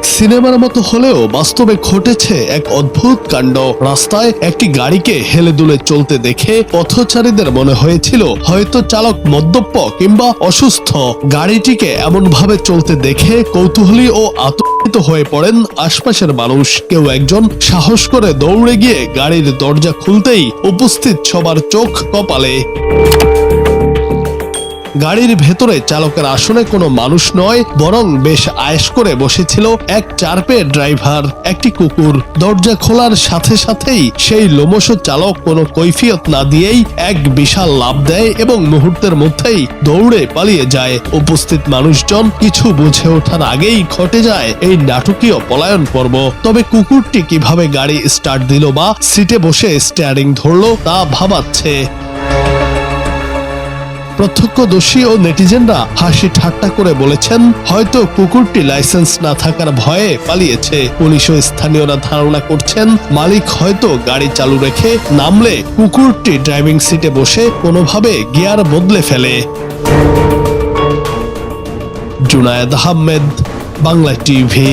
সিনেমার মতো হলেও বাস্তবে ঘটেছে এক অদ্ভুত কাণ্ড। রাস্তায় একটি গাড়িকে হেলে দুলে চলতে দেখে পথচারীদের মনে হয়েছিল হয়তো চালক মদ্যপ কিংবা অসুস্থ। গাড়িটিকে এমন ভাবে চলতে দেখে কৌতূহলী ও আতঙ্কিত হয়ে পড়েন আশপাশের মানুষ। কেউ একজন সাহস করে দৌড়ে গিয়ে গাড়ির দরজা খুলতেই উপস্থিত সবার চোখ কপালে। গাড়ির ভেতরে চালকের আসলে কোনো মানুষ নয়, বরং বেশ আয়েশ করে বসেছিল এক চারপেয়ে ড্রাইভার, একটি কুকুর। দরজা খোলার সাথে সাথেই সেই লোমশ চালক কোনো কৈফিয়ত না দিয়েই এক বিশাল লাফ দেয় এবং মুহূর্তের মধ্যেই দৌড়ে পালিয়ে যায়। উপস্থিত মানুষজন কিছু বুঝে ওঠার আগেই ঘটে যায় এই নাটকীয় পলায়ন পর্ব। তবে কুকুরটি কিভাবে গাড়ি স্টার্ট দিল বা সিটে বসে স্টিয়ারিং ধরলো তা ভাবাচ্ছে। প্রত্যক্ষদর্শী ও নেটিজেনরা হাসি ঠাট্টা করে বলেছেন, হয়তো কুকুরটি লাইসেন্স না থাকার ভয়ে পালিয়েছে। পুলিশ ও স্থানীয়রা ধারণা করছেন মালিক হয়তো গাড়ি চালু রেখে নামলে কুকুরটি ড্রাইভিং সিটে বসে কোনোভাবে গিয়ার বদলে ফেলে। জুনায়েদ আহমেদ, বাংলা টিভি।